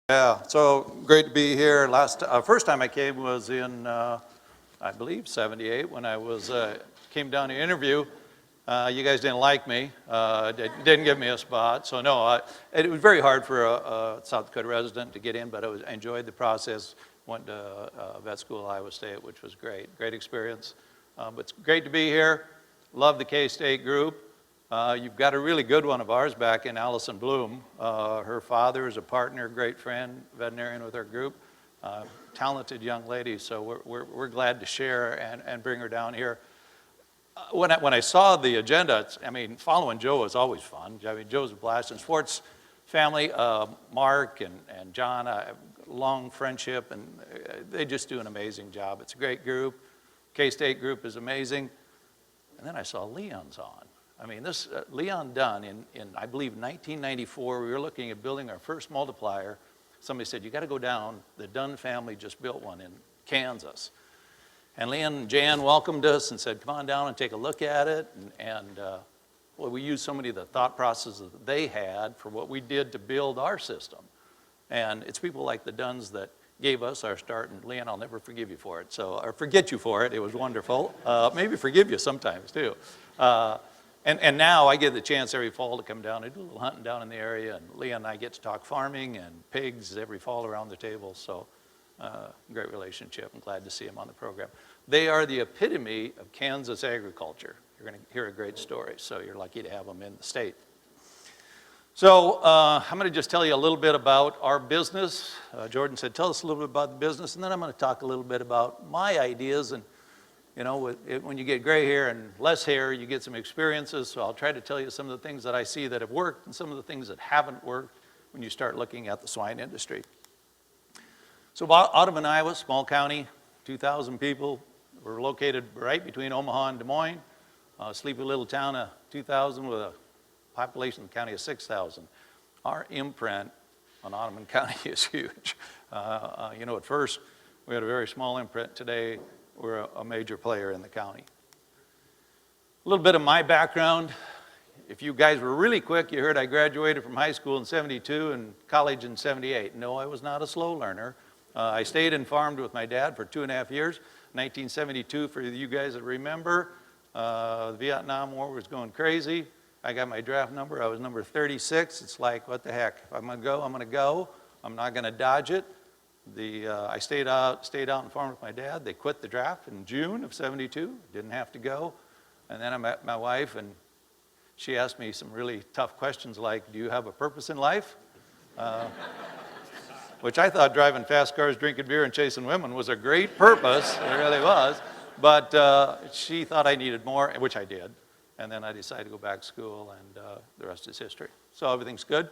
Yeah, so great to be here. First time I came was in, I believe, '78 when I came down to interview. You guys didn't like me, didn't give me a spot. So no, it was very hard for a South Dakota resident to get in, but I enjoyed the process. Went to vet school at Iowa State, which was great experience. But it's great to be here. Love the K-State group. You've got a really good one of ours back in Allison Bloom. Her father is a partner, great friend, veterinarian with our group. Talented young lady, so we're glad to share and bring her down here. When I saw the agenda, following Joe was always fun. Joe's a blast. And sports family, Mark and John, long friendship, and they just do an amazing job. It's a great group. K-State group is amazing. And then I saw Leon's on. This Leon Dunn in I believe 1994, we were looking at building our first multiplier. Somebody said, you got to go down. The Dunn family just built one in Kansas. And Leon and Jan welcomed us and said, come on down and take a look at it. Well, we used so many of the thought processes that they had for what we did to build our system. And it's people like the Dunns that gave us our start. And Leon, I'll never forgive you for it. Or forget you for it. It was wonderful. Maybe forgive you sometimes too. And now I get the chance every fall to come down and do a little hunting down in the area. And Leon and I get to talk farming and pigs every fall around the table. So great relationship. I'm glad to see him on the program. They are the epitome of Kansas agriculture. You're going to hear a great story. So you're lucky to have them in the state. So I'm going to just tell you a little bit about our business. Jordan said, tell us a little bit about the business. And then I'm going to talk a little bit about my ideas. And when you get gray hair and less hair, you get some experiences. So I'll try to tell you some of the things that I see that have worked and some of the things that haven't worked when you start looking at the swine industry. So Audubon, Iowa, small county, 2,000 people. We're located right between Omaha and Des Moines. Sleepy little town of 2,000 with a population of the county of 6,000. Our imprint on Audubon County is huge. At first, we had a very small imprint. Today, we're a major player in the county. A little bit of my background. If you guys were really quick, you heard I graduated from high school in '72 and college in '78. No, I was not a slow learner. I stayed and farmed with my dad for 2.5 years. 1972, for you guys that remember, the Vietnam War was going crazy. I got my draft number. I was number 36. It's like, what the heck? If I'm going to go, I'm going to go. I'm not going to dodge it. I stayed out and farmed with my dad. They quit the draft in June of '72. Didn't have to go. And then I met my wife, and she asked me some really tough questions like, do you have a purpose in life? Which I thought driving fast cars, drinking beer, and chasing women was a great purpose. It really was. But she thought I needed more, which I did. And then I decided to go back to school, and the rest is history. So everything's good.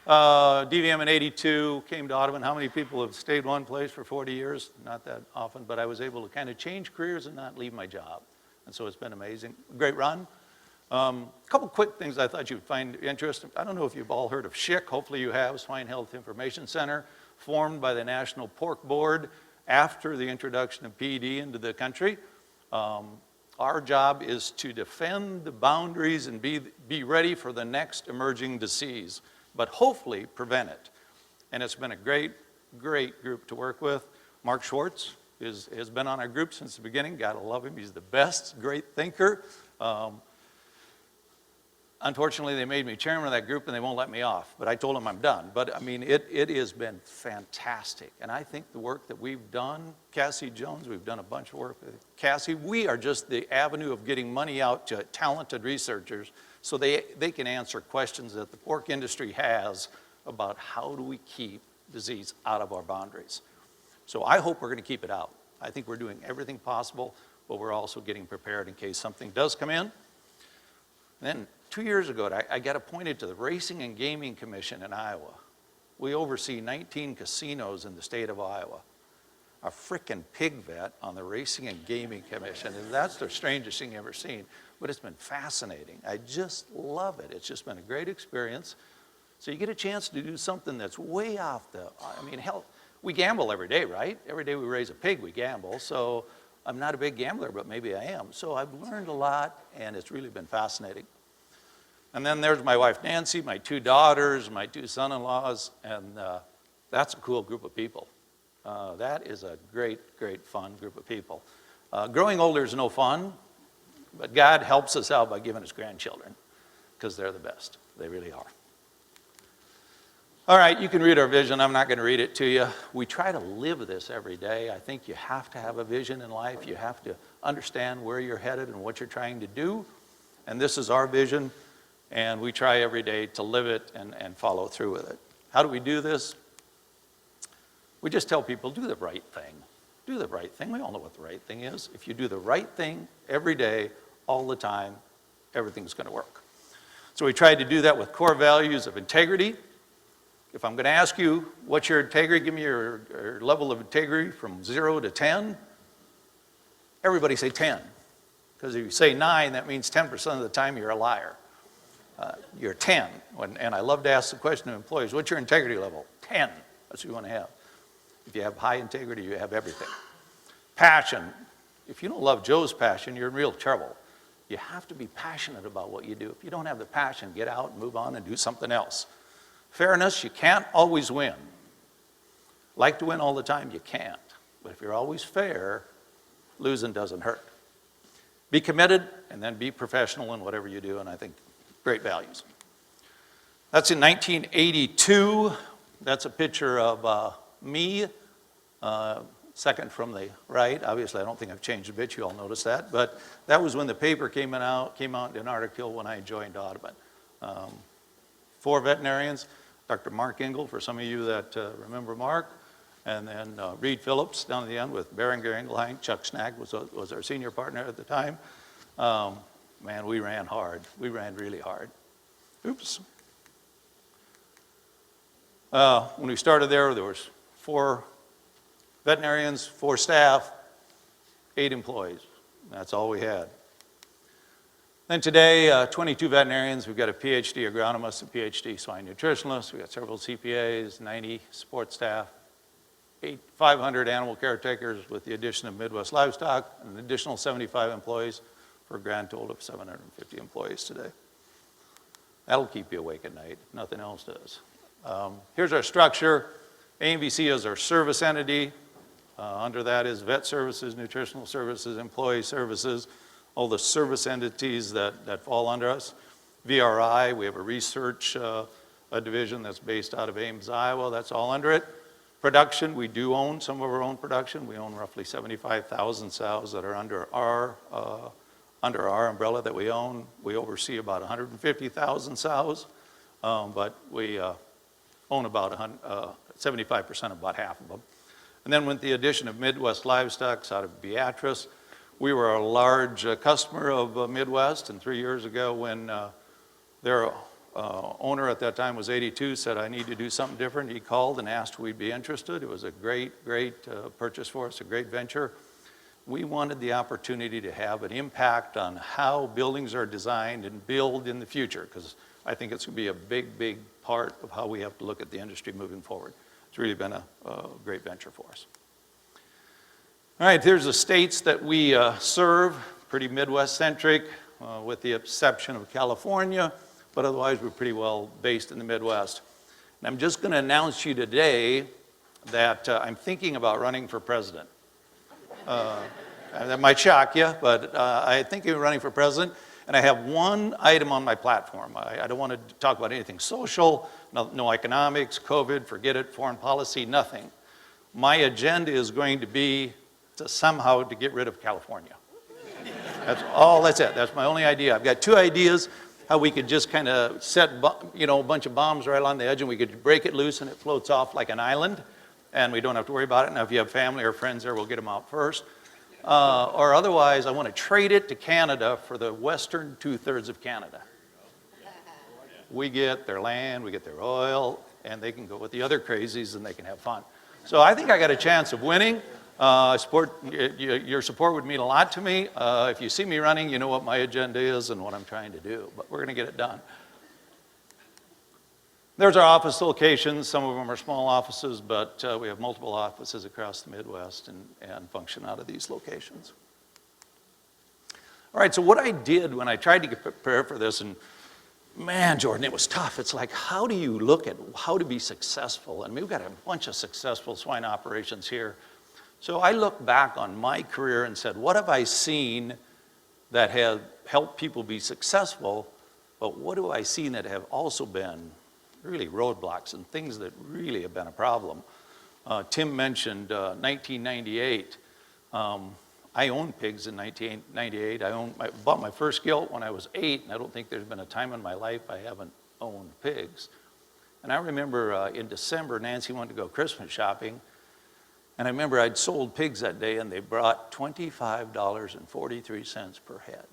DVM in '82, came to Audubon. How many people have stayed one place for 40 years? Not that often, but I was able to kind of change careers and not leave my job. And so it's been amazing. Great run. A couple quick things I thought you'd find interesting. I don't know if you've all heard of SHIC. Hopefully you have, Swine Health Information Center, formed by the National Pork Board after the introduction of PED into the country. Our job is to defend the boundaries and be ready for the next emerging disease, but hopefully prevent it. And it's been a great group to work with. Mark Schwartz has been on our group since the beginning. Gotta love him. He's the best, great thinker. Unfortunately, they made me chairman of that group and they won't let me off, but I told them I'm done. But it has been fantastic. And I think the work that we've done, Cassie Jones, we've done a bunch of work with Cassie. We are just the avenue of getting money out to talented researchers so they can answer questions that the pork industry has about how do we keep disease out of our boundaries. So I hope we're going to keep it out. I think we're doing everything possible, but we're also getting prepared in case something does come in. Then 2 years ago, I got appointed to the Racing and Gaming Commission in Iowa. We oversee 19 casinos in the state of Iowa. A frickin' pig vet on the Racing and Gaming Commission. And that's the strangest thing I've ever seen. But it's been fascinating. I just love it. It's just been a great experience. So you get a chance to do something that's way off hell, we gamble every day, right? Every day we raise a pig, we gamble. So I'm not a big gambler, but maybe I am. So I've learned a lot, and it's really been fascinating. And then there's my wife, Nancy, my 2 daughters, my 2 son-in-laws, and That's a cool group of people. That is a great, great fun group of people. Growing older is no fun, but God helps us out by giving us grandchildren because they're the best. They really are. All right, you can read our vision. I'm not going to read it to you. We try to live this every day. I think you have to have a vision in life. You have to understand where you're headed and what you're trying to do. And this is our vision, and we try every day to live it and follow through with it. How do we do this? We just tell people, do the right thing. Do the right thing. We all know what the right thing is. If you do the right thing every day, all the time, everything's going to work. So we tried to do that with core values of integrity. If I'm going to ask you, what's your integrity? Give me your level of integrity from 0 to 10. Everybody say 10. Because if you say 9, that means 10% of the time you're a liar. You're 10. And I love to ask the question to employees, what's your integrity level? 10. That's what you want to have. If you have high integrity, you have everything. Passion. If you don't love Joe's passion, you're in real trouble. You have to be passionate about what you do. If you don't have the passion, get out and move on and do something else. Fairness, you can't always win. Like to win all the time, you can't. But if you're always fair, losing doesn't hurt. Be committed, and then be professional in whatever you do, and I think great values. That's in 1982. That's a picture of me, second from the right. Obviously, I don't think I've changed a bit. You all noticed that. But that was when the paper came out in an article when I joined Audubon. 4 veterinarians, Dr. Mark Engel, for some of you that remember Mark, and then Reed Phillips down at the end with Berenger Engelheim. Chuck Snag was our senior partner at the time. Man, we ran hard. We ran really hard. Oops. When we started there was 4 veterinarians, 4 staff, 8 employees. That's all we had. Then today, 22 veterinarians. We've got a PhD agronomist, a PhD swine nutritionist. We've got several CPAs, 90 support staff, 500 animal caretakers with the addition of Midwest Livestock, and an additional 75 employees for a grand total of 750 employees today. That'll keep you awake at night. Nothing else does. Here's our structure. AMVC is our service entity. Under that is vet services, nutritional services, employee services, all the service entities that fall under us. VRI, we have a research a division that's based out of Ames, Iowa. That's all under it. Production, we do own some of our own production. We own roughly 75,000 sows that are under our umbrella that we own. We oversee about 150,000 sows, but we own about 75% of about half of them. And then with the addition of Midwest Livestock out of Beatrice, we were a large customer of Midwest, and 3 years ago when their owner at that time was 82, said, I need to do something different. He called and asked if we'd be interested. It was a great, great purchase for us, a great venture. We wanted the opportunity to have an impact on how buildings are designed and built in the future, because I think it's going to be a big, big part of how we have to look at the industry moving forward. It's really been a great venture for us. All right, here's the states that we serve, pretty Midwest-centric, with the exception of California, but otherwise we're pretty well based in the Midwest. And I'm just going to announce to you today that I'm thinking about running for president. That might shock you, but I'm thinking of running for president, and I have one item on my platform. I don't want to talk about anything social, no economics, COVID, forget it, foreign policy, nothing. My agenda is going to be to somehow to get rid of California. That's it. That's my only idea. I've got 2 ideas how we could just kind of set a bunch of bombs right along the edge and we could break it loose and it floats off like an island and we don't have to worry about it. Now if you have family or friends there, we'll get them out first. Or otherwise, I want to trade it to Canada for the western 2/3 of Canada. We get their land, we get their oil, and they can go with the other crazies and they can have fun. So I think I got a chance of winning. Your support would mean a lot to me. If you see me running, you know what my agenda is and what I'm trying to do, but we're going to get it done. There's our office locations. Some of them are small offices, but we have multiple offices across the Midwest and function out of these locations. All right, so what I did when I tried to prepare for this, and man, Jordan, it was tough. It's like, how do you look at how to be successful? And we've got a bunch of successful swine operations here. So I look back on my career and said, what have I seen that have helped people be successful, but what have I seen that have also been really roadblocks and things that really have been a problem? Tim mentioned 1998. I owned pigs in 1998. I bought my first gilt when I was 8, and I don't think there's been a time in my life I haven't owned pigs. And I remember in December, Nancy wanted to go Christmas shopping, and I remember I'd sold pigs that day, and they brought $25.43 per head.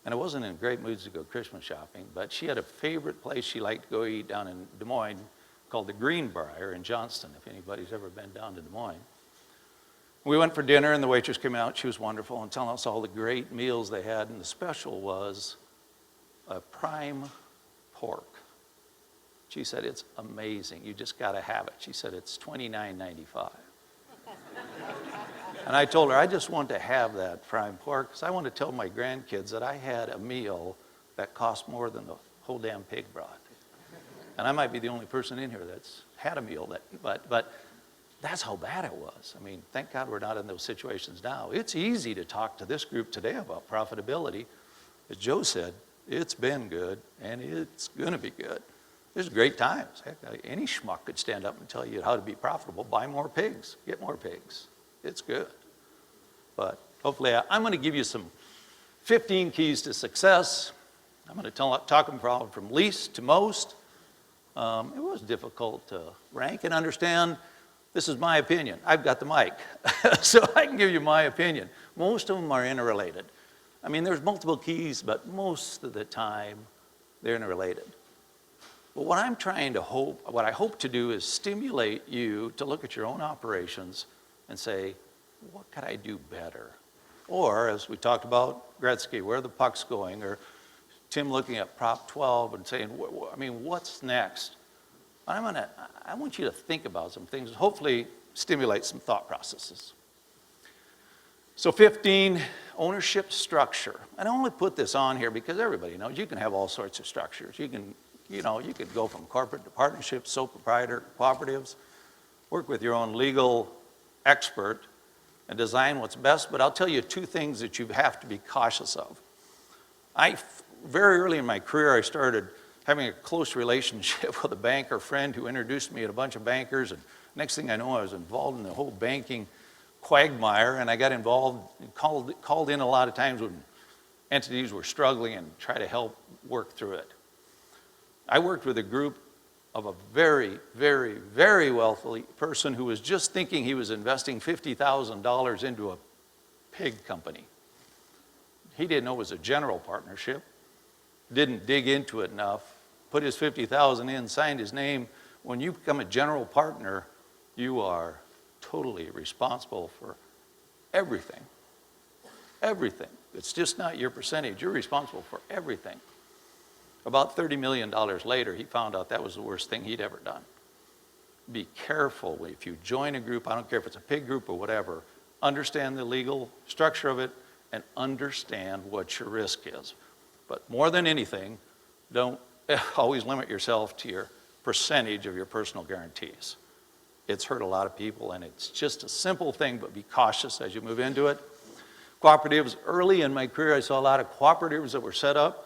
And I wasn't in great moods to go Christmas shopping, but she had a favorite place she liked to go eat down in Des Moines called the Greenbrier in Johnston, if anybody's ever been down to Des Moines. We went for dinner, and the waitress came out. She was wonderful and telling us all the great meals they had, and the special was a prime pork. She said, it's amazing. You just got to have it. She said, it's $29.95. And I told her, I just want to have that prime pork because I want to tell my grandkids that I had a meal that cost more than the whole damn pig brought. And I might be the only person in here that's had a meal that, but that's how bad it was. I mean, thank God we're not in those situations now. It's easy to talk to this group today about profitability. As Joe said, it's been good and it's going to be good. There's great times. Heck, any schmuck could stand up and tell you how to be profitable. Buy more pigs, get more pigs. It's good. But hopefully, I'm going to give you some 15 keys to success. I'm going to talk them from least to most. It was difficult to rank and understand. This is my opinion. I've got the mic, so I can give you my opinion. Most of them are interrelated. I mean, there's multiple keys, but most of the time, they're interrelated. But what I hope to do is stimulate you to look at your own operations and say, what could I do better? Or, as we talked about Gretzky, where the puck's going, or Tim looking at Prop 12 and saying, I mean, what's next? I want you to think about some things, hopefully stimulate some thought processes. So 15, ownership structure. And I only put this on here because everybody knows you can have all sorts of structures. You could go from corporate to partnerships, sole proprietor, cooperatives, work with your own legal expert and design what's best, but I'll tell you two things that you have to be cautious of. Very early in my career, I started having a close relationship with a banker friend who introduced me to a bunch of bankers, and next thing I know, I was involved in the whole banking quagmire, and I got involved and called in a lot of times when entities were struggling and try to help work through it. I worked with a group of a very, very, very wealthy person who was just thinking he was investing $50,000 into a pig company. He didn't know it was a general partnership, didn't dig into it enough, put his $50,000 in, signed his name. When you become a general partner, you are totally responsible for everything. Everything. It's just not your percentage. You're responsible for everything. About $30 million later, he found out that was the worst thing he'd ever done. Be careful if you join a group, I don't care if it's a pig group or whatever, understand the legal structure of it and understand what your risk is. But more than anything, don't always limit yourself to your percentage of your personal guarantees. It's hurt a lot of people, and it's just a simple thing, but be cautious as you move into it. Cooperatives, early in my career, I saw a lot of cooperatives that were set up.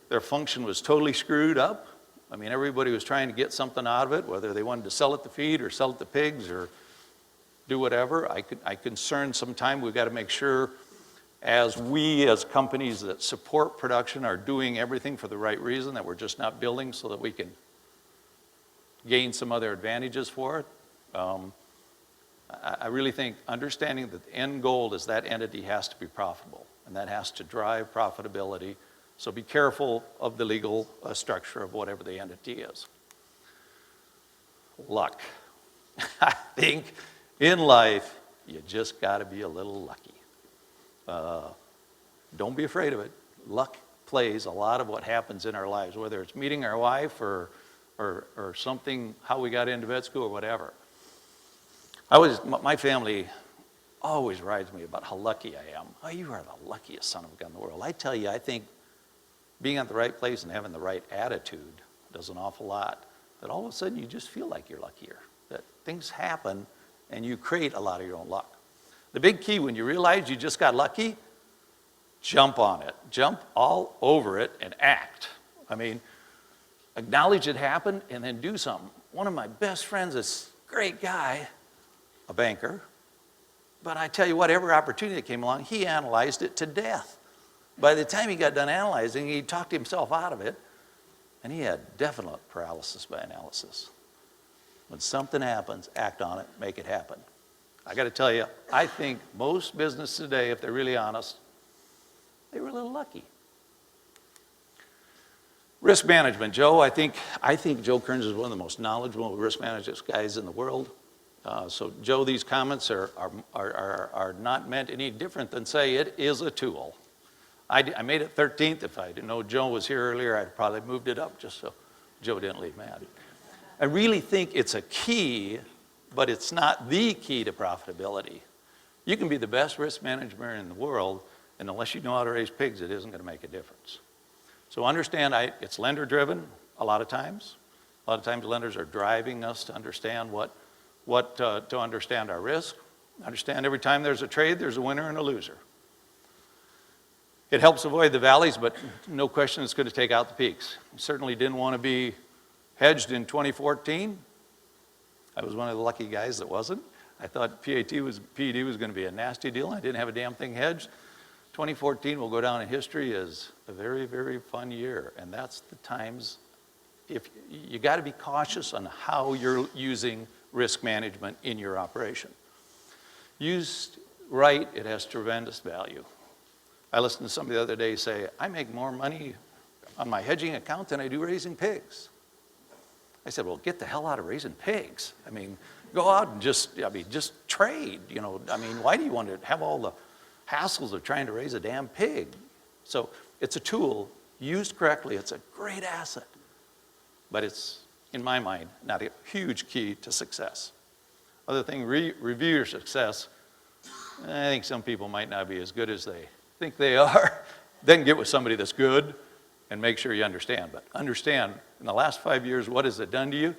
Their function was totally screwed up. I mean, everybody was trying to get something out of it, whether they wanted to sell it to feed or sell it to pigs or do whatever. I concern sometime we've got to make sure as companies that support production are doing everything for the right reason, that we're just not building so that we can gain some other advantages for it. I really think understanding that the end goal is that entity has to be profitable, and that has to drive profitability. So be careful of the legal structure of whatever the entity is. Luck. I think in life, you just got to be a little lucky. Don't be afraid of it. Luck plays a lot of what happens in our lives, whether it's meeting our wife or something, how we got into vet school or whatever. My family always rides me about how lucky I am. Oh, you are the luckiest son of a gun in the world. I tell you, I think being at the right place and having the right attitude does an awful lot. That all of a sudden you just feel like you're luckier. That things happen and you create a lot of your own luck. The big key when you realize you just got lucky, jump on it. Jump all over it and act. I mean, acknowledge it happened and then do something. One of my best friends, this great guy, a banker, but I tell you what, every opportunity that came along, he analyzed it to death. By the time he got done analyzing, he talked himself out of it, and he had definite paralysis by analysis. When something happens, act on it, make it happen. I got to tell you, I think most businesses today, if they're really honest, they were a little lucky. Risk management, Joe. I think Joe Kearns is one of the most knowledgeable risk management guys in the world. So, Joe, these comments are not meant any different than say it is a tool. I made it 13th. If I didn't know Joe was here earlier, I'd probably moved it up just so Joe didn't leave mad. I really think it's a key, but it's not the key to profitability. You can be the best risk manager in the world, and unless you know how to raise pigs, it isn't going to make a difference. So understand, it's lender-driven a lot of times. A lot of times lenders are driving us to understand to understand our risk. Understand every time there's a trade, there's a winner and a loser. It helps avoid the valleys, but no question it's going to take out the peaks. You certainly didn't want to be hedged in 2014. I was one of the lucky guys that wasn't. I thought PED was going to be a nasty deal. I didn't have a damn thing hedged. 2014 will go down in history as a very, very fun year, and that's the times. If you got to be cautious on how you're using risk management in your operation. Used right, it has tremendous value. I listened to somebody the other day say, I make more money on my hedging account than I do raising pigs. I said, well, get the hell out of raising pigs. I mean, go out and just trade, you know. I mean, why do you want to have all the hassles of trying to raise a damn pig? So it's a tool. Used correctly, it's a great asset. But it's, in my mind, not a huge key to success. Other thing, review your success. I think some people might not be as good as they think they are. Then get with somebody that's good and make sure you understand. But understand, in the last 5 years, what has it done to you?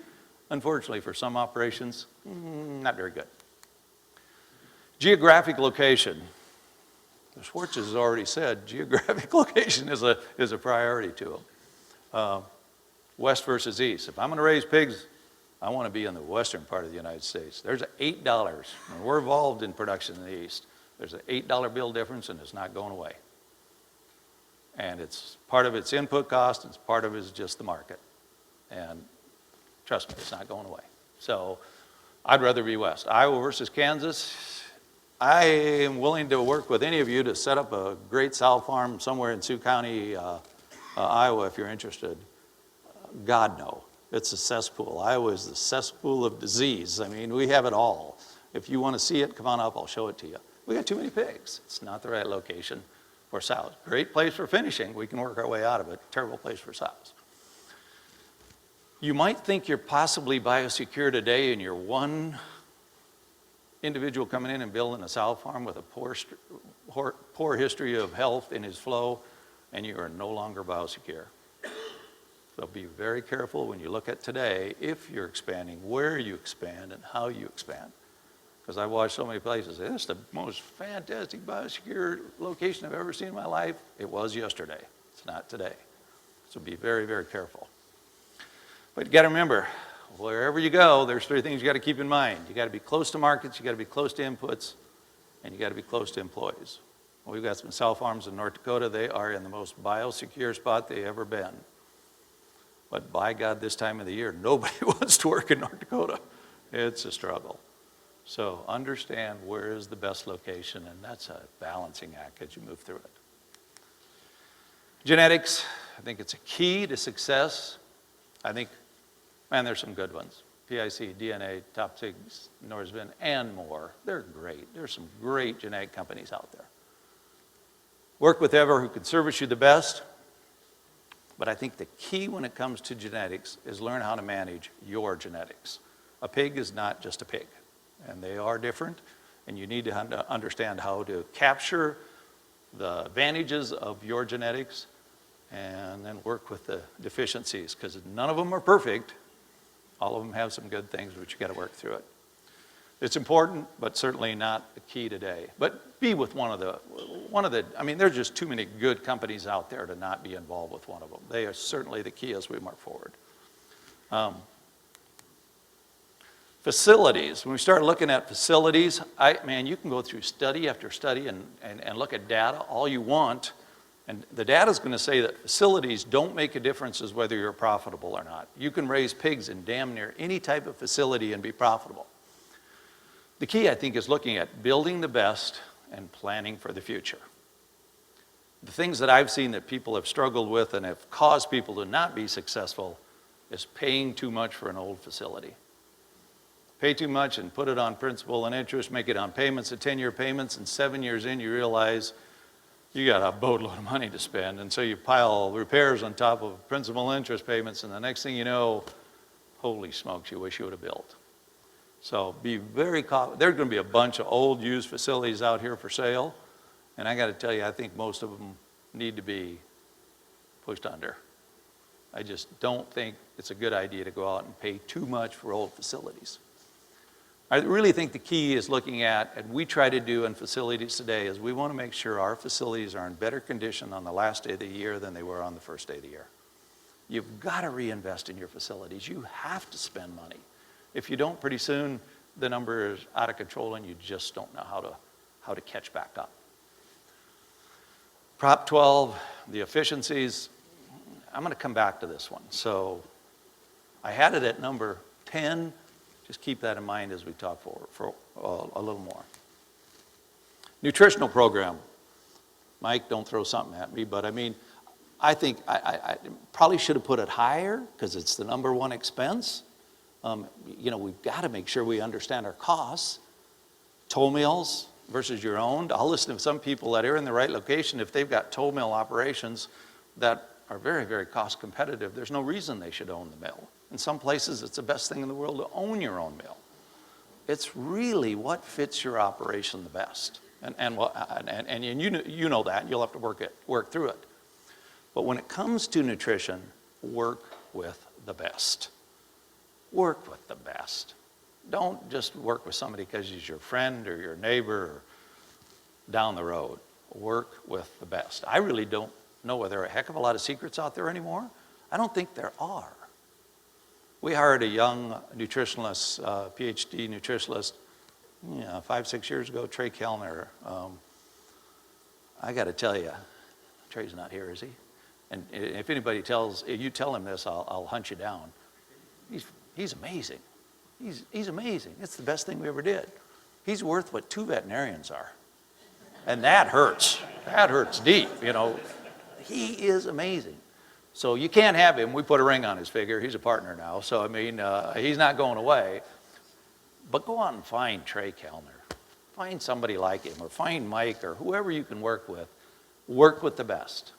Unfortunately, for some operations, not very good. Geographic location. Schwartz has already said geographic location is a priority to them. West versus east. If I'm going to raise pigs, I want to be in the western part of the United States. There's $8, and we're involved in production in the east. There's an $8 bill difference, and it's not going away. And it's part of its input cost, and part of it is just the market. And trust me, it's not going away. So I'd rather be west. Iowa versus Kansas. I am willing to work with any of you to set up a great sow farm somewhere in Sioux County, Iowa, if you're interested. God, no. It's a cesspool. Iowa is the cesspool of disease. I mean, we have it all. If you want to see it, come on up. I'll show it to you. We got too many pigs. It's not the right location for sows. Great place for finishing. We can work our way out of it. Terrible place for sows. You might think you're possibly biosecure today and you're one individual coming in and building a sow farm with a poor history of health in his flow, and you are no longer biosecure. So be very careful when you look at today, if you're expanding, where you expand and how you expand. Because I've watched so many places say, this is the most fantastic biosecure location I've ever seen in my life. It was yesterday. It's not today. So be very, very careful. But you got to remember, wherever you go, there's three things you got to keep in mind. You got to be close to markets, you got to be close to inputs, and you got to be close to employees. Well, we've got some sow farms in North Dakota. They are in the most biosecure spot they've ever been. But by God, this time of the year, nobody wants to work in North Dakota. It's a struggle. So understand where is the best location, and that's a balancing act as you move through it. Genetics, I think it's a key to success. I think, man, there's some good ones. PIC, DNA, Top Six, Norsvin, and more. They're great. There's some great genetic companies out there. Work with whoever who can service you the best. But I think the key when it comes to genetics is learn how to manage your genetics. A pig is not just a pig, and they are different, and you need to understand how to capture the advantages of your genetics and then work with the deficiencies, because none of them are perfect. All of them have some good things, but you got to work through it. It's important, but certainly not the key today. But be with one of the, I mean, there's just too many good companies out there to not be involved with one of them. They are certainly the key as we march forward. Facilities, when we start looking at facilities, man, you can go through study after study and look at data all you want, and the data is going to say that facilities don't make a difference as whether you're profitable or not. You can raise pigs in damn near any type of facility and be profitable. The key, I think, is looking at building the best and planning for the future. The things that I've seen that people have struggled with and have caused people to not be successful is paying too much for an old facility. Pay too much and put it on principal and interest, make it on payments, 10-year payments, and 7 years in you realize you got a boatload of money to spend, and so you pile repairs on top of principal and interest payments, and the next thing you know, holy smokes, you wish you would have built. So be very cautious. There's going to be a bunch of old used facilities out here for sale, and I got to tell you, I think most of them need to be pushed under. I just don't think it's a good idea to go out and pay too much for old facilities. I really think the key is looking at, and we try to do in facilities today, is we want to make sure our facilities are in better condition on the last day of the year than they were on the first day of the year. You've got to reinvest in your facilities. You have to spend money. If you don't, pretty soon the number is out of control and you just don't know how to catch back up. Prop 12, the efficiencies, I'm going to come back to this one. So I had it at number 10. Just keep that in mind as we talk forward for a little more. Nutritional program. Mike, don't throw something at me, but I mean, I think I probably should have put it higher because it's the number one expense. You know, we've got to make sure we understand our costs. Toll mills versus your own. I'll listen to some people that are in the right location. If they've got toll mill operations that are very, very cost competitive, there's no reason they should own the mill. In some places, it's the best thing in the world to own your own mill. It's really what fits your operation the best. And you know that, you'll have to work through it. But when it comes to nutrition, work with the best. Work with the best. Don't just work with somebody because he's your friend or your neighbor or down the road. Work with the best. I really don't know whether there are a heck of a lot of secrets out there anymore. I don't think there are. We hired a young nutritionalist, PhD nutritionalist, 5-6 years ago, Trey Kellner. I got to tell you, Trey's not here, is he? And if anybody you tell him this, I'll hunt you down. He's amazing. He's amazing. It's the best thing we ever did. He's worth what 2 veterinarians are. And that hurts. That hurts deep, you know. He is amazing. So you can't have him. We put a ring on his finger. He's a partner now. So, I mean, he's not going away. But go out and find Trey Kellner. Find somebody like him, or find Mike, or whoever you can work with. Work with the best.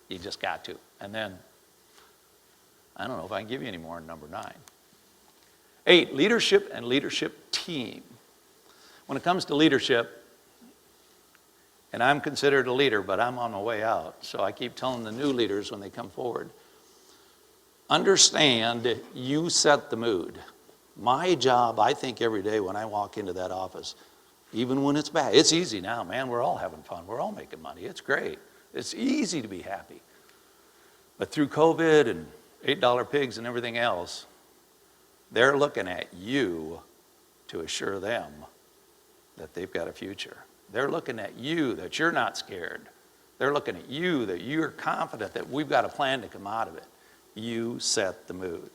You just got to. And then, I don't know if I can give you any more than number 9. 8, leadership and leadership team. When it comes to leadership, and I'm considered a leader, but I'm on my way out, so I keep telling the new leaders when they come forward, understand you set the mood. My job, I think every day when I walk into that office, even when it's bad, it's easy now, man, we're all having fun, we're all making money, it's great. It's easy to be happy. But through COVID and $8 pigs and everything else, they're looking at you to assure them that they've got a future. They're looking at you that you're not scared. They're looking at you that you're confident that we've got a plan to come out of it. You set the mood.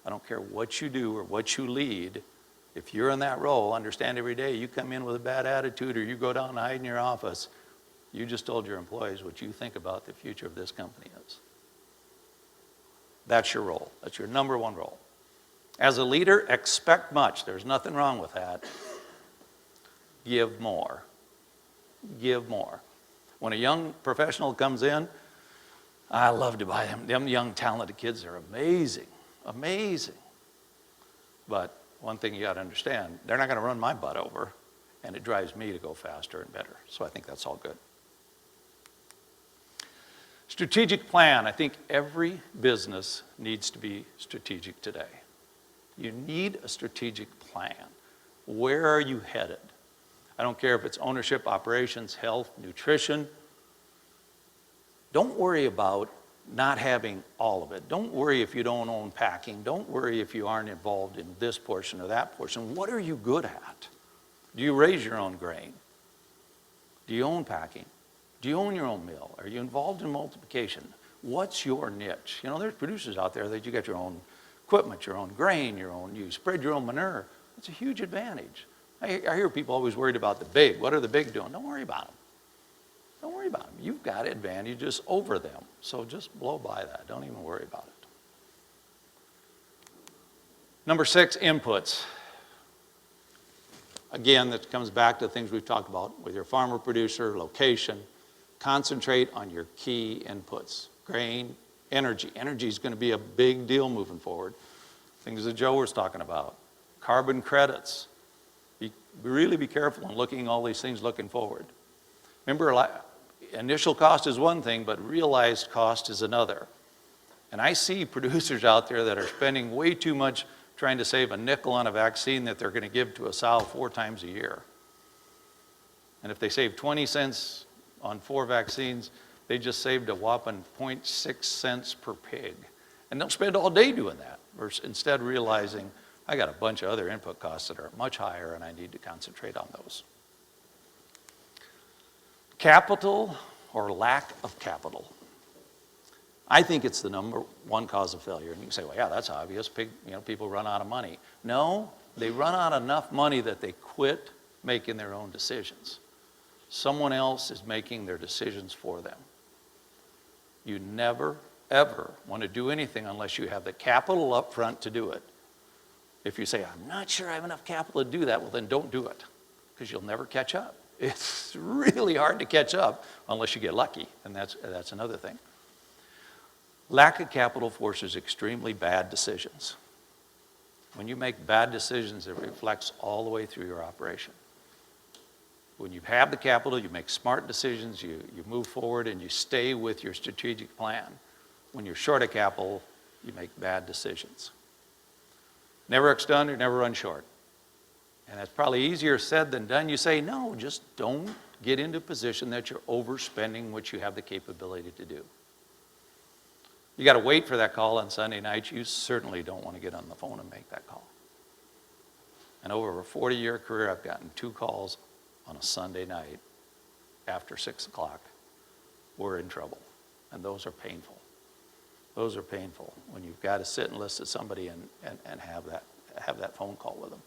I don't care what you do or what you lead. If you're in that role, understand every day you come in with a bad attitude or you go down and hide in your office, you just told your employees what you think about the future of this company is. That's your role. That's your number one role. As a leader, expect much. There's nothing wrong with that. Give more. Give more. When a young professional comes in, I love to buy them. Them young, talented kids are amazing. Amazing. But one thing you got to understand, they're not going to run my butt over, and it drives me to go faster and better. So I think that's all good. Strategic plan. I think every business needs to be strategic today. You need a strategic plan. Where are you headed? I don't care if it's ownership, operations, health, nutrition. Don't worry about not having all of it. Don't worry if you don't own packing. Don't worry if you aren't involved in this portion or that portion. What are you good at? Do you raise your own grain? Do you own packing? Do you own your own mill? Are you involved in multiplication? What's your niche? You know, there's producers out there that you got your own equipment, your own grain, you spread your own manure. It's a huge advantage. I hear people always worried about the big. What are the big doing? Don't worry about them. Don't worry about them. You've got advantages over them. So just blow by that. Don't even worry about it. Number 6, inputs. Again, that comes back to things we've talked about with your farmer producer, location. Concentrate on your key inputs. Grain, energy. Energy is going to be a big deal moving forward. Things that Joe was talking about. Carbon credits. Really be careful in looking at all these things looking forward. Remember, initial cost is one thing, but realized cost is another. And I see producers out there that are spending way too much trying to save a nickel on a vaccine that they're going to give to a sow 4 times a year. And if they save 20 cents on 4 vaccines, they just saved a whopping 0.6 cents per pig. And they'll spend all day doing that, versus instead realizing, I got a bunch of other input costs that are much higher and I need to concentrate on those. Capital or lack of capital. I think it's the number 1 cause of failure. And you can say, well, yeah, that's obvious. People run out of money. No, they run out enough money that they quit making their own decisions. Someone else is making their decisions for them. You never, ever want to do anything unless you have the capital up front to do it. If you say, I'm not sure I have enough capital to do that, well, then don't do it, because you'll never catch up. It's really hard to catch up unless you get lucky, and that's another thing. Lack of capital forces extremely bad decisions. When you make bad decisions, it reflects all the way through your operation. When you have the capital, you make smart decisions, you move forward, and you stay with your strategic plan. When you're short of capital, you make bad decisions. Never extend or never run short. And that's probably easier said than done. You say, no, just don't get into a position that you're overspending what you have the capability to do. You got to wait for that call on Sunday night. You certainly don't want to get on the phone and make that call. And over a 40-year career, I've gotten 2 calls on a Sunday night after 6 o'clock. We're in trouble. And those are painful. Those are painful when you've got to sit and listen to somebody and have that phone call with them.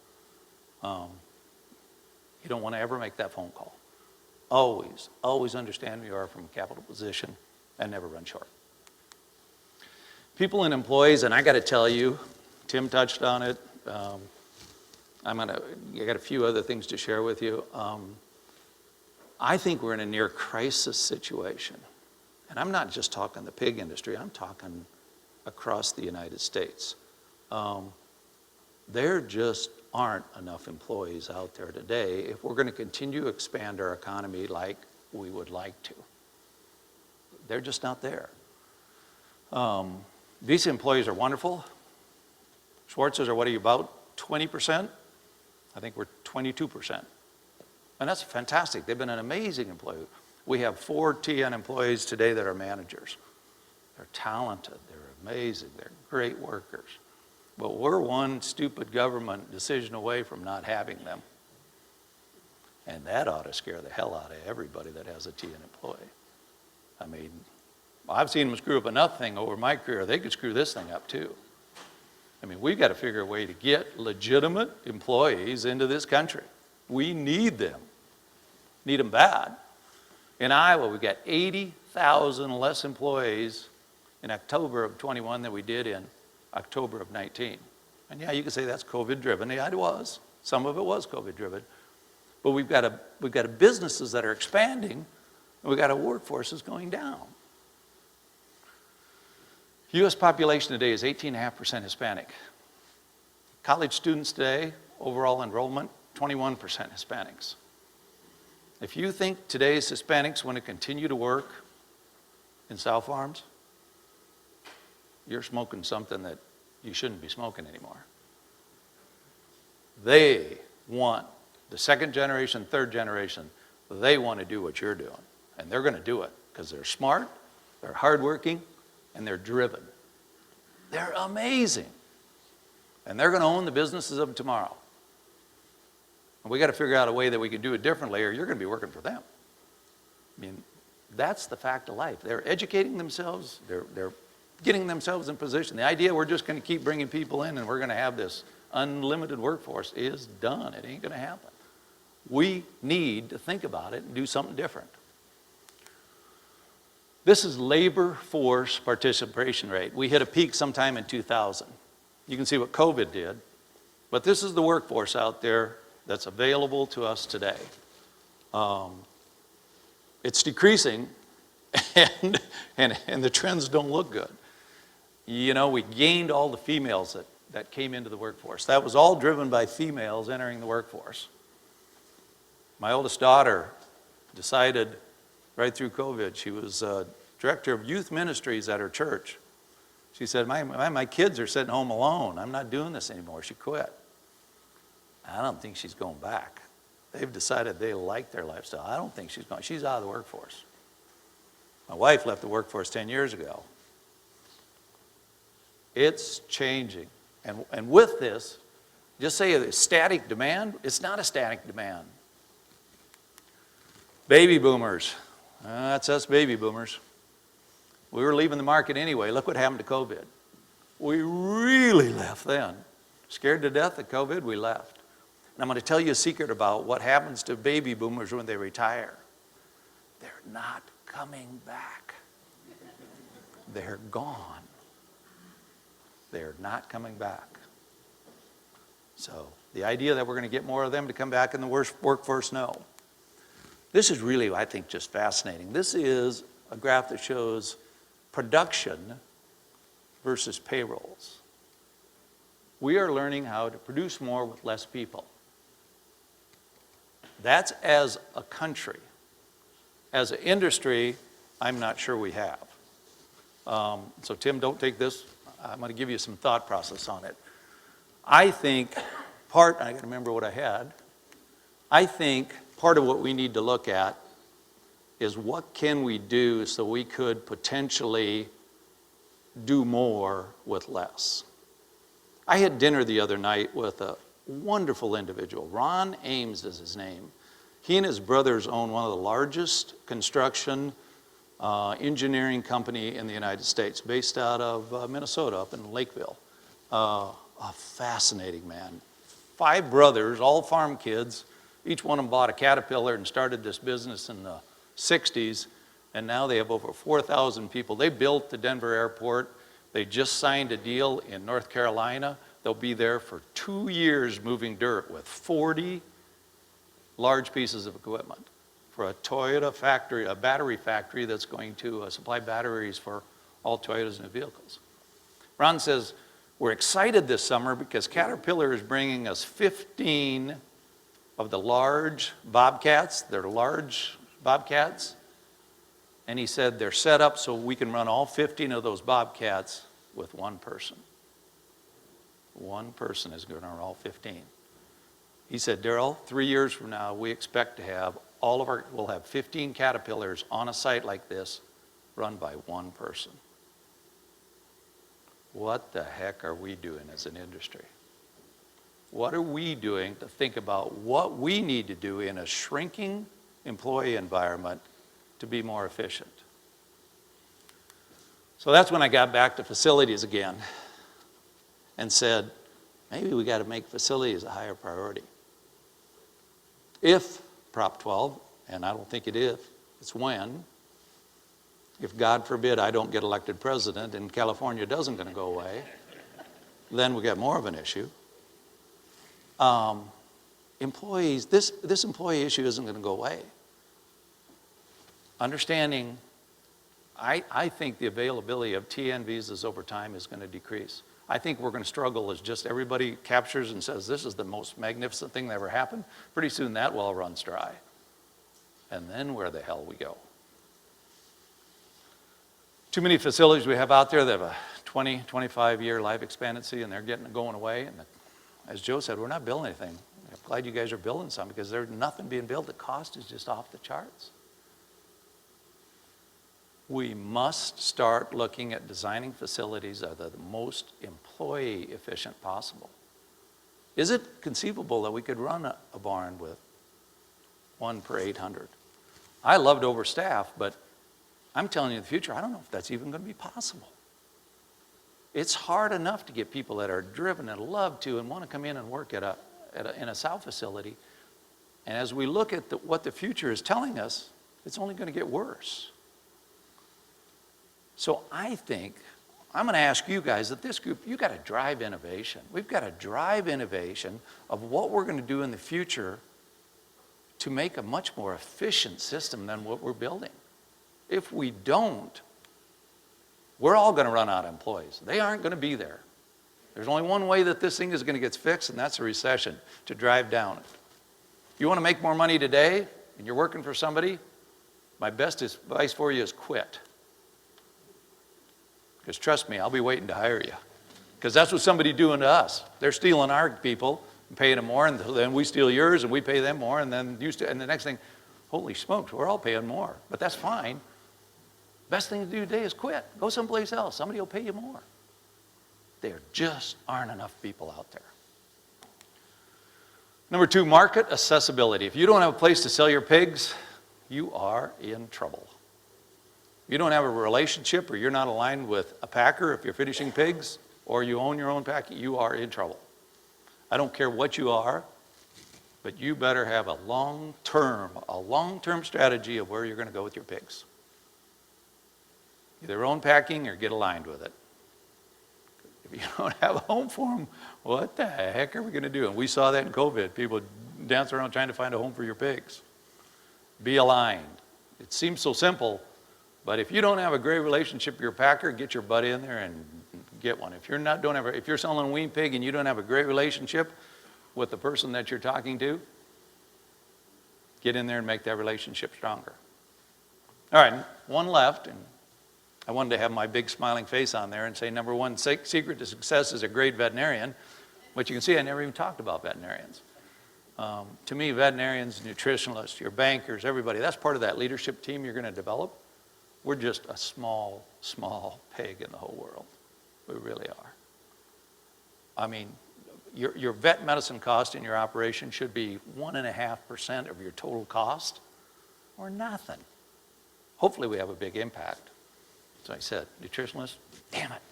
You don't want to ever make that phone call. Always understand who you are from a capital position and never run short. People and employees, and I got to tell you, Tim touched on it. I got a few other things to share with you. I think we're in a near crisis situation. And I'm not just talking the pig industry, I'm talking across the United States. There just aren't enough employees out there today if we're going to continue to expand our economy like we would like to. They're just not there. These employees are wonderful. Schwartz's are, what are you, about 20%? I think we're 22%. And that's fantastic. They've been an amazing employee. We have 4 TN employees today that are managers. They're talented, they're amazing, they're great workers. But we're one stupid government decision away from not having them. And that ought to scare the hell out of everybody that has a TN employee. I mean, I've seen them screw up enough thing over my career, they could screw this thing up too. I mean, we've got to figure a way to get legitimate employees into this country. We need them. Need them bad. In Iowa, we've got 80,000 less employees in October of 21 than we did in October of 19. And yeah, you can say that's COVID driven. Yeah, it was. Some of it was COVID driven. But we've got businesses that are expanding, and we've got a workforce that's going down. U.S. population today is 18.5% Hispanic. College students today, overall enrollment, 21% Hispanics. If you think today's Hispanics want to continue to work, in sow farms, you're smoking something that you shouldn't be smoking anymore. They want, the second generation, third generation, they want to do what you're doing. And they're going to do it because they're smart, they're hardworking, and they're driven. They're amazing. And they're going to own the businesses of tomorrow. And we got to figure out a way that we can do it differently, or you're going to be working for them. I mean, that's the fact of life. They're educating themselves. They're getting themselves in position. The idea we're just going to keep bringing people in and we're going to have this unlimited workforce is done. It ain't going to happen. We need to think about it and do something different. This is labor force participation rate. We hit a peak sometime in 2000. You can see what COVID did, but this is the workforce out there that's available to us today. It's decreasing, and the trends don't look good. You know, we gained all the females that came into the workforce. That was all driven by females entering the workforce. My oldest daughter decided right through COVID, she was director of youth ministries at her church. She said, my kids are sitting home alone. I'm not doing this anymore. She quit. I don't think she's going back. They've decided they like their lifestyle. I don't think she's going. She's out of the workforce. My wife left the workforce 10 years ago. It's changing. And with this, just say a static demand, it's not a static demand. Baby boomers. That's us baby boomers. We were leaving the market anyway. Look what happened to COVID. We really left then. Scared to death of COVID, we left. And I'm going to tell you a secret about what happens to baby boomers when they retire. They're not coming back. They're gone. They're not coming back. So the idea that we're going to get more of them to come back in the workforce, no. This is really, I think, just fascinating. This is a graph that shows production versus payrolls. We are learning how to produce more with less people. That's as a country. As an industry, I'm not sure we have. So Tim, don't take this. I'm going to give you some thought process on it. I think I got to remember what I had. I think part of what we need to look at is what can we do so we could potentially do more with less. I had dinner the other night with a wonderful individual. Ron Ames is his name. He and his brothers own one of the largest construction engineering company in the United States, based out of Minnesota, up in Lakeville. A fascinating man. 5 brothers, all farm kids. Each one of them bought a Caterpillar and started this business in the 60s, and now they have over 4,000 people. They built the Denver airport. They just signed a deal in North Carolina. They'll be there for 2 years moving dirt with 40 large pieces of equipment for a Toyota factory, a battery factory that's going to supply batteries for all Toyota's new vehicles. Ron says, we're excited this summer because Caterpillar is bringing us 15 of the large Bobcats. They're large Bobcats. And he said they're set up so we can run all 15 of those Bobcats with one person. One person is going to run all 15. He said, Daryl, 3 years from now, we expect to have we'll have 15 Caterpillars on a site like this run by one person. What the heck are we doing as an industry? What are we doing to think about what we need to do in a shrinking employee environment to be more efficient? So that's when I got back to facilities again and said, maybe we got to make facilities a higher priority. If Prop 12, and I don't think it is, it's when, if God forbid I don't get elected president and California doesn't going to go away, then we got more of an issue. Employees, this employee issue isn't going to go away. Understanding, I think the availability of TN visas over time is going to decrease. I think we're going to struggle as just everybody captures and says, this is the most magnificent thing that ever happened. Pretty soon that well runs dry. And then where the hell we go? Too many facilities we have out there that have a 20, 25-year life expectancy, and they're going away. And as Joe said, we're not building anything. I'm glad you guys are building some, because there's nothing being built. The cost is just off the charts. We must start looking at designing facilities that are the most employee efficient possible. Is it conceivable that we could run a barn with 1 per 800? I love to overstaff, but I'm telling you in the future, I don't know if that's even going to be possible. It's hard enough to get people that are driven and love to and want to come in and work in a sow facility. And as we look at what the future is telling us, it's only going to get worse. So I think, I'm going to ask you guys that this group, you've got to drive innovation. We've got to drive innovation of what we're going to do in the future to make a much more efficient system than what we're building. If we don't, we're all going to run out of employees. They aren't going to be there. There's only one way that this thing is going to get fixed, and that's a recession, to drive down it. You want to make more money today, and you're working for somebody, my best advice for you is quit. Because trust me, I'll be waiting to hire you. Because that's what somebody's doing to us. They're stealing our people and paying them more, and then we steal yours, and we pay them more, and then and the next thing, holy smokes, we're all paying more. But that's fine. Best thing to do today is quit. Go someplace else. Somebody will pay you more. There just aren't enough people out there. Number 2, market accessibility. If you don't have a place to sell your pigs, you are in trouble. If you don't have a relationship, or you're not aligned with a packer if you're finishing pigs, or you own your own pack, you are in trouble. I don't care what you are, but you better have a long-term strategy of where you're going to go with your pigs. Either own packing or get aligned with it. If you don't have a home for them, what the heck are we going to do? And we saw that in COVID. People dance around trying to find a home for your pigs. Be aligned. It seems so simple, but if you don't have a great relationship with your packer, get your butt in there and get one. If you're selling a weaned pig and you don't have a great relationship with the person that you're talking to, get in there and make that relationship stronger. All right, one left, and I wanted to have my big smiling face on there and say, number 1 secret to success is a great veterinarian. But you can see I never even talked about veterinarians. To me, veterinarians, nutritionalists, your bankers, everybody, that's part of that leadership team you're going to develop. We're just a small, small peg in the whole world. We really are. I mean, your vet medicine cost in your operation should be 1.5% of your total cost, or nothing. Hopefully we have a big impact. As I said, nutritionists, damn it.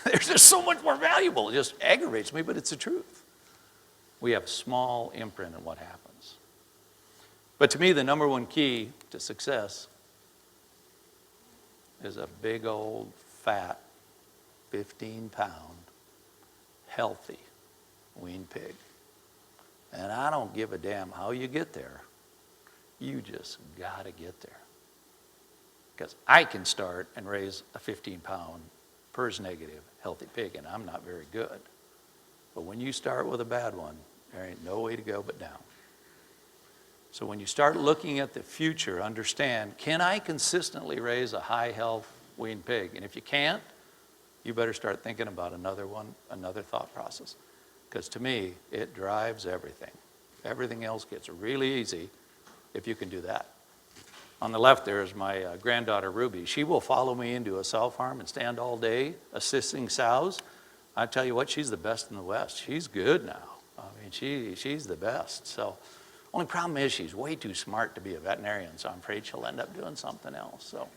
They're just so much more valuable. It just aggravates me, but it's the truth. We have a small imprint in what happens. But to me, the number 1 key to success is a big old fat 15-pound healthy weaned pig. And I don't give a damn how you get there. You just got to get there. Because I can start and raise a 15-pound PRRS negative healthy pig, and I'm not very good. But when you start with a bad one, there ain't no way to go but down. So when you start looking at the future, understand, can I consistently raise a high health weaned pig? And if you can't, you better start thinking about another thought process. Because to me, it drives everything. Everything else gets really easy if you can do that. On the left there is my granddaughter, Ruby. She will follow me into a sow farm and stand all day assisting sows. I tell you what, she's the best in the West. She's good now. I mean, she's the best. So, only problem is she's way too smart to be a veterinarian, so I'm afraid she'll end up doing something else. So,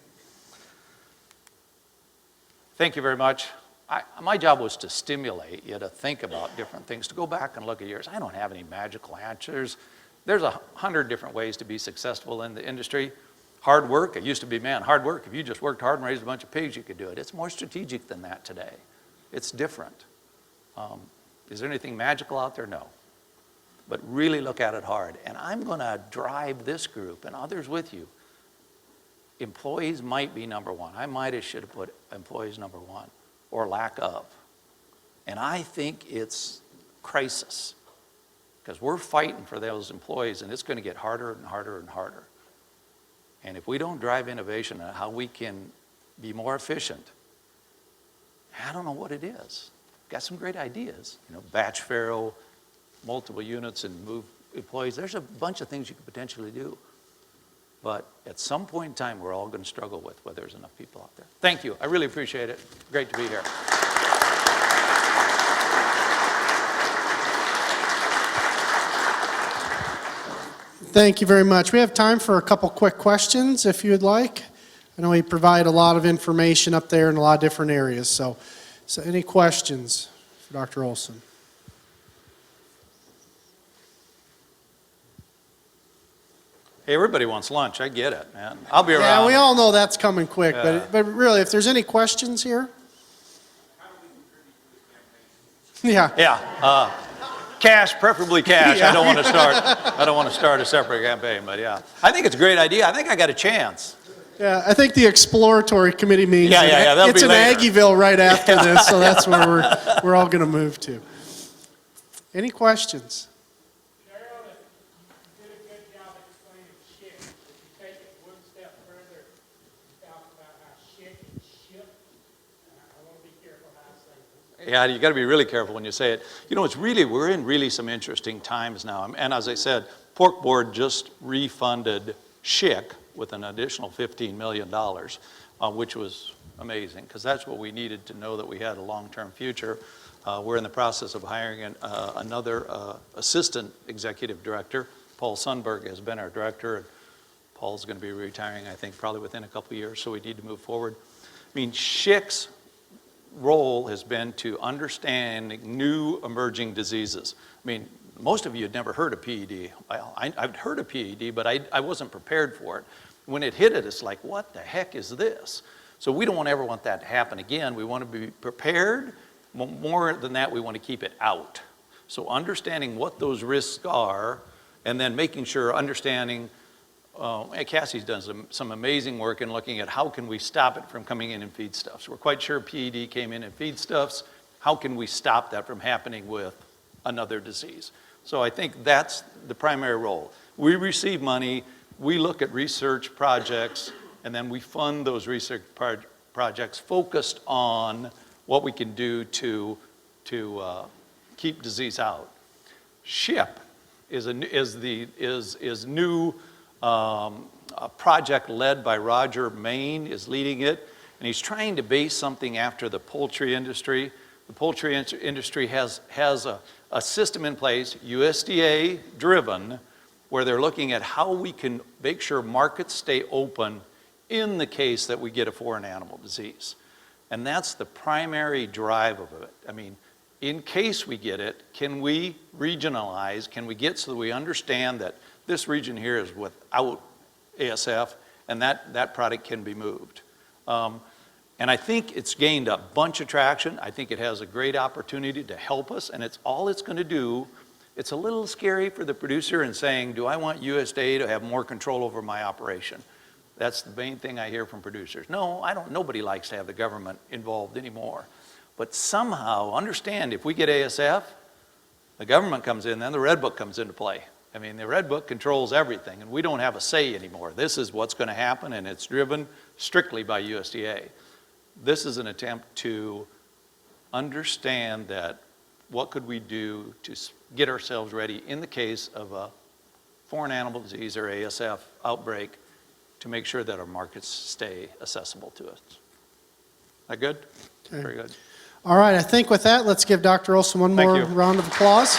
thank you very much. My job was to stimulate you to think about different things, to go back and look at yours. I don't have any magical answers. There's 100 different ways to be successful in the industry. Hard work, it used to be, man, hard work. If you just worked hard and raised a bunch of pigs, you could do it. It's more strategic than that today. It's different. Is there anything magical out there? No. But really look at it hard. And I'm going to drive this group and others with you. Employees might be number 1. I should have put employees number 1, or lack of. And I think it's crisis. Because we're fighting for those employees, and it's going to get harder and harder and harder. And if we don't drive innovation on how we can be more efficient. I don't know what it is. Got some great ideas, batch farrow, multiple units and move employees. There's a bunch of things you could potentially do. But at some point in time, we're all going to struggle with whether there's enough people out there. Thank you. I really appreciate it. Great to be here. Thank you very much. We have time for a couple quick questions if you would like. I know we provide a lot of information up there in a lot of different areas. So any questions for Dr. Olsen? Hey, everybody wants lunch. I get it, man. I'll be around. Yeah, we all know that's coming quick, but really, if there's any questions here? Yeah. Yeah. Cash, preferably cash. Yeah. I don't want to start a separate campaign, but yeah. I think it's a great idea. I think I got a chance. Yeah, I think the exploratory committee meeting. Yeah. It's in Aggieville right after this, so that's where we're all going to move to. Any questions? Daryl, you did a good job explaining shit. If you take it one step further, you talk about how shit is ship. I want to be careful how I say this. Yeah, you got to be really careful when you say it. We're in really some interesting times now. And as I said, Pork Board just refunded Schick with an additional $15 million, which was amazing, because that's what we needed to know that we had a long-term future. We're in the process of hiring another assistant executive director. Paul Sundberg has been our director, and Paul's going to be retiring, I think, probably within a couple of years, so we need to move forward. I mean, Schick's role has been to understand new emerging diseases. I mean, most of you had never heard of PED. Well, I'd heard of PED, but I wasn't prepared for it. When it hit it, it's like, what the heck is this? So we don't ever want that to happen again. We want to be prepared. More than that, we want to keep it out. So understanding what those risks are, and then making sure, understanding, Cassie's done some amazing work in looking at how can we stop it from coming in feedstuffs. We're quite sure PED came in feedstuffs. How can we stop that from happening with another disease? So I think that's the primary role. We receive money, we look at research projects, and then we fund those research projects focused on what we can do to keep disease out. SHIP is new. A project led by Roger Main is leading it, and he's trying to base something after the poultry industry. The poultry industry has a system in place, USDA driven, where they're looking at how we can make sure markets stay open in the case that we get a foreign animal disease. And that's the primary drive of it. I mean, in case we get it, can we regionalize? Can we get so that we understand that this region here is without ASF, and that product can be moved? And I think it's gained a bunch of traction. I think it has a great opportunity to help us, and all it's going to do. It's a little scary for the producer in saying, do I want USDA to have more control over my operation? That's the main thing I hear from producers. No, I don't. Nobody likes to have the government involved anymore. But somehow, understand, if we get ASF, the government comes in, then the Red Book comes into play. I mean, the Red Book controls everything, and we don't have a say anymore. This is what's going to happen, and it's driven strictly by USDA. This is an attempt to understand that what could we do to get ourselves ready in the case of a foreign animal disease or ASF outbreak to make sure that our markets stay accessible to us. That good? Okay. Very good. All right, I think with that, let's give Dr. Olsen one more round of applause.